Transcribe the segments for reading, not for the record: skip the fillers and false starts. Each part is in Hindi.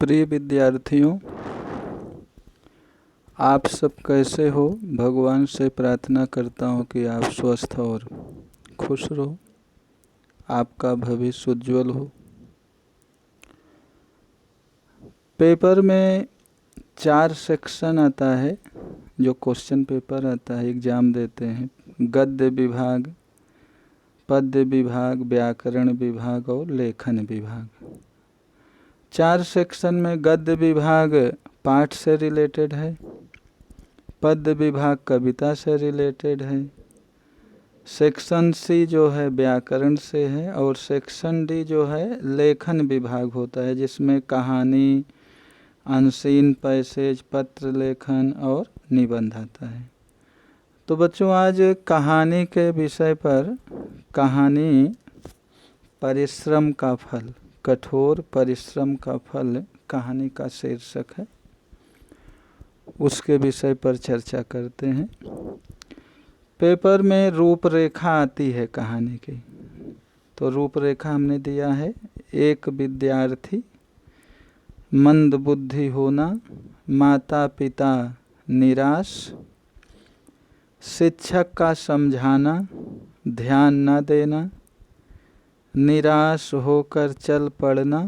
प्रिय विद्यार्थियों, आप सब कैसे हो। भगवान से प्रार्थना करता हूँ कि आप स्वस्थ और खुश रहो, आपका भविष्य उज्जवल हो। पेपर में 4 सेक्शन आता है, जो क्वेश्चन पेपर आता है, एग्ज़ाम देते हैं। गद्य विभाग, पद्य विभाग, व्याकरण विभाग और लेखन विभाग। 4 सेक्शन में गद्य विभाग पाठ से रिलेटेड है, पद्य विभाग कविता से रिलेटेड है, सेक्शन सी जो है व्याकरण से है, और सेक्शन डी जो है लेखन विभाग होता है, जिसमें कहानी, अनसीन पैसेज, पत्र लेखन और निबंध आता है। तो बच्चों, आज कहानी के विषय पर, कहानी परिश्रम का फल, कठोर परिश्रम का फल कहानी का शीर्षक है, उसके विषय पर चर्चा करते हैं। पेपर में रूपरेखा आती है कहानी की, तो रूपरेखा हमने दिया है। एक विद्यार्थी, मंद बुद्धि होना, माता पिता निराश, शिक्षक का समझाना, ध्यान न देना, निराश होकर चल पड़ना,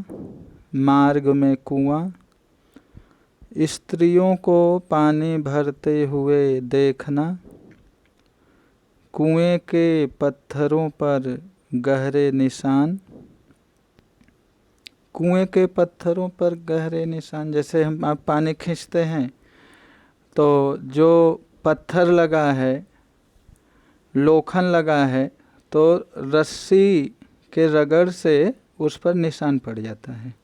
मार्ग में कुआं, स्त्रियों को पानी भरते हुए देखना, कुएं के पत्थरों पर गहरे निशान। कुएं के पत्थरों पर गहरे निशान, जैसे हम आप पानी खींचते हैं तो जो पत्थर लगा है, लोखंड लगा है, तो रस्सी के रगड़ से उस पर निशान पड़ जाता है।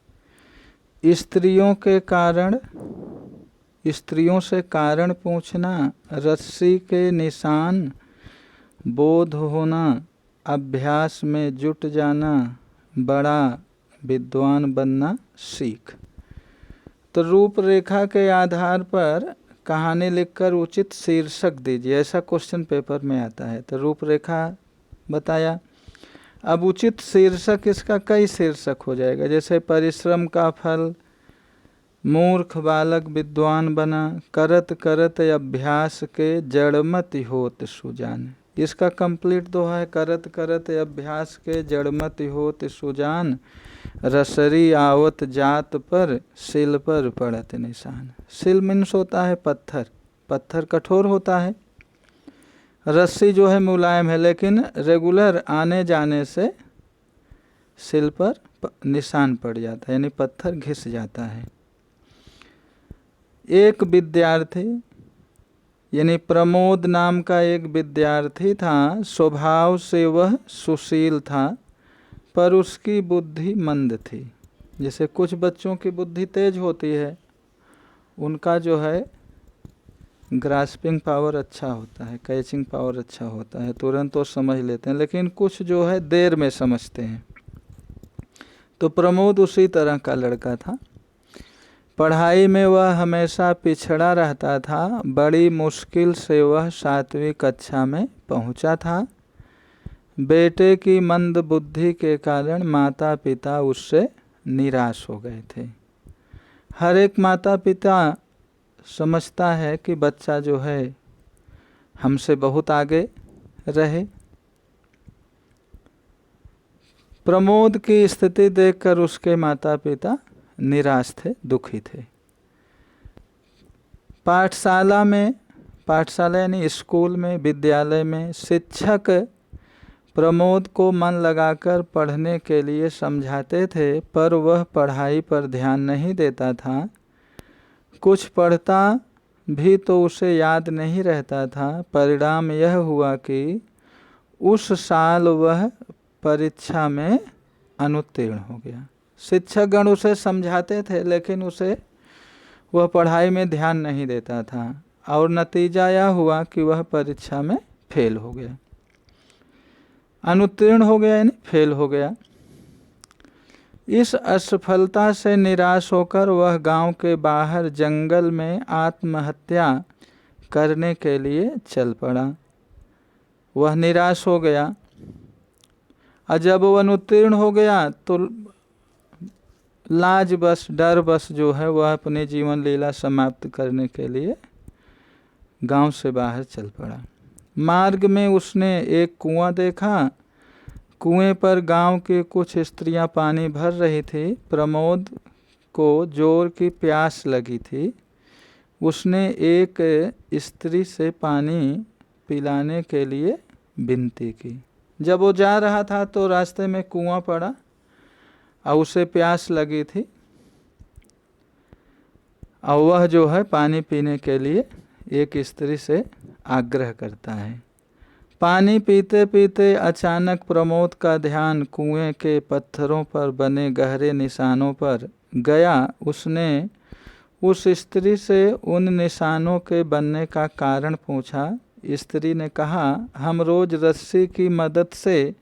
स्त्रियों के कारण, स्त्रियों से कारण पूछना, रस्सी के निशान, बोध होना, अभ्यास में जुट जाना, बड़ा विद्वान बनना सीख। तो रूपरेखा के आधार पर कहानी लिखकर उचित शीर्षक दीजिए, ऐसा क्वेश्चन पेपर में आता है। तो रूपरेखा बताया, अब उचित शीर्षक इसका कई शीर्षक हो जाएगा, जैसे परिश्रम का फल, मूर्ख बालक विद्वान बना, करत करत अभ्यास के जड़मति होत सुजान। इसका कंप्लीट दोहा है, करत करत अभ्यास के जड़मति होत सुजान, रसरी आवत जात पर सिल पर पड़त निशान। सिल मीन्स होता है पत्थर, पत्थर कठोर होता है, रस्सी जो है मुलायम है, लेकिन रेगुलर आने जाने से सिल पर निशान पड़ जाता है, यानी पत्थर घिस जाता है। एक विद्यार्थी, यानी प्रमोद नाम का एक विद्यार्थी था। स्वभाव से वह सुशील था, पर उसकी बुद्धि मंद थी। जैसे कुछ बच्चों की बुद्धि तेज होती है, उनका जो है ग्रास्पिंग पावर अच्छा होता है, कैचिंग पावर अच्छा होता है, तुरंत वो समझ लेते हैं, लेकिन कुछ जो है देर में समझते हैं। तो प्रमोद उसी तरह का लड़का था। पढ़ाई में वह हमेशा पिछड़ा रहता था। बड़ी मुश्किल से वह 7वीं कक्षा में पहुंचा था। बेटे की मंद बुद्धि के कारण माता पिता उससे निराश हो गए थे। हर एक माता पिता समझता है कि बच्चा जो है हमसे बहुत आगे रहे। प्रमोद की स्थिति देखकर उसके माता पिता निराश थे, दुखी थे। पाठशाला में, पाठशाला यानी स्कूल में, विद्यालय में शिक्षक प्रमोद को मन लगाकर पढ़ने के लिए समझाते थे, पर वह पढ़ाई पर ध्यान नहीं देता था। कुछ पढ़ता भी तो उसे याद नहीं रहता था। परिणाम यह हुआ कि उस साल वह परीक्षा में अनुत्तीर्ण हो गया। शिक्षकगण उसे समझाते थे, लेकिन उसे वह पढ़ाई में ध्यान नहीं देता था, और नतीजा यह हुआ कि वह परीक्षा में फेल हो गया। अनुत्तीर्ण हो गया यानी फेल हो गया। इस असफलता से निराश होकर वह गांव के बाहर जंगल में आत्महत्या करने के लिए चल पड़ा। वह निराश हो गया, और जब वह अनुत्तीर्ण हो गया तो लाज बस डर बस जो है वह अपने जीवन लीला समाप्त करने के लिए गांव से बाहर चल पड़ा। मार्ग में उसने एक कुआं देखा। कुएं पर गांव की कुछ स्त्रियां पानी भर रही थी। प्रमोद को जोर की प्यास लगी थी। उसने एक स्त्री से पानी पिलाने के लिए विनती की। जब वो जा रहा था तो रास्ते में कुआं पड़ा और उसे प्यास लगी थी और वह जो है पानी पीने के लिए एक स्त्री से आग्रह करता है। पानी पीते पीते अचानक प्रमोद का ध्यान कुएं के पत्थरों पर बने गहरे निशानों पर गया। उसने उस स्त्री से उन निशानों के बनने का कारण पूछा। स्त्री ने कहा, हम रोज रस्सी की मदद से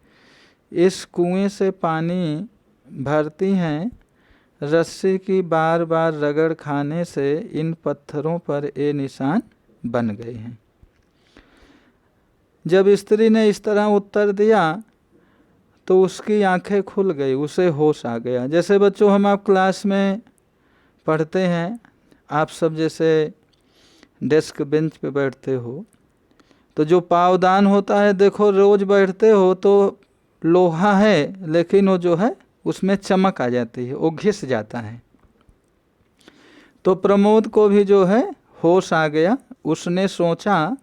इस कुएं से पानी भरती हैं। रस्सी की बार बार रगड़ खाने से इन पत्थरों पर ये निशान बन गए हैं। जब स्त्री ने इस तरह उत्तर दिया तो उसकी आंखें खुल गई, उसे होश आ गया। जैसे बच्चों हम आप क्लास में पढ़ते हैं, आप सब जैसे डेस्क बेंच पे बैठते हो तो जो पावदान होता है, देखो रोज बैठते हो तो लोहा है लेकिन वो जो है उसमें चमक आ जाती है, वो घिस जाता है। तो प्रमोद को भी जो है होश आ गया। उसने सोचा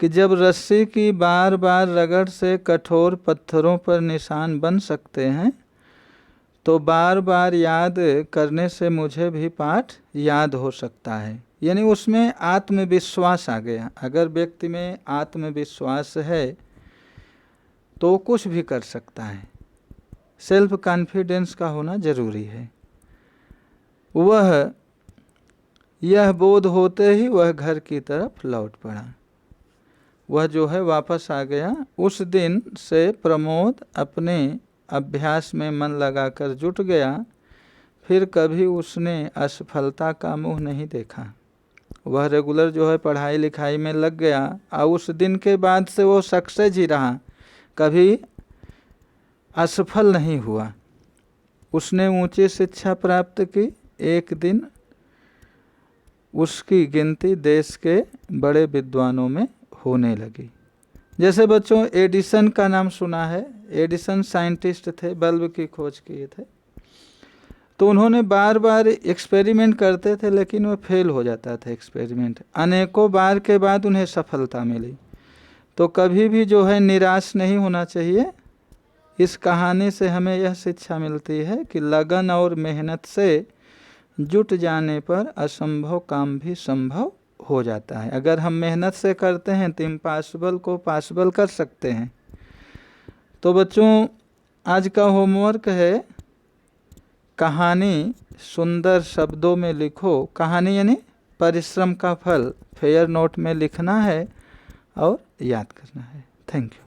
कि जब रस्सी की बार बार रगड़ से कठोर पत्थरों पर निशान बन सकते हैं तो बार बार याद करने से मुझे भी पाठ याद हो सकता है। यानी उसमें आत्मविश्वास आ गया। अगर व्यक्ति में आत्मविश्वास है तो कुछ भी कर सकता है। सेल्फ कॉन्फिडेंस का होना जरूरी है। वह यह बोध होते ही वह घर की तरफ लौट पड़ा। वह जो है वापस आ गया। उस दिन से प्रमोद अपने अभ्यास में मन लगाकर जुट गया। फिर कभी उसने असफलता का मुंह नहीं देखा। वह रेगुलर जो है पढ़ाई लिखाई में लग गया और उस दिन के बाद से वो सक्सेस ही रहा, कभी असफल नहीं हुआ। उसने ऊंची शिक्षा प्राप्त की। एक दिन उसकी गिनती देश के बड़े विद्वानों में होने लगी। जैसे बच्चों एडिसन का नाम सुना है। एडिसन साइंटिस्ट थे, बल्ब की खोज किए थे। तो उन्होंने बार बार एक्सपेरिमेंट करते थे लेकिन वो फेल हो जाता था एक्सपेरिमेंट। अनेकों बार के बाद उन्हें सफलता मिली। तो कभी भी जो है निराश नहीं होना चाहिए। इस कहानी से हमें यह शिक्षा मिलती है कि लगन और मेहनत से जुट जाने पर असंभव काम भी संभव हो जाता है। अगर हम मेहनत से करते हैं तो इम्पॉसिबल को पॉसिबल कर सकते हैं। तो बच्चों आज का होमवर्क है, कहानी सुंदर शब्दों में लिखो। कहानी यानी परिश्रम का फल फेयर नोट में लिखना है और याद करना है। Thank you.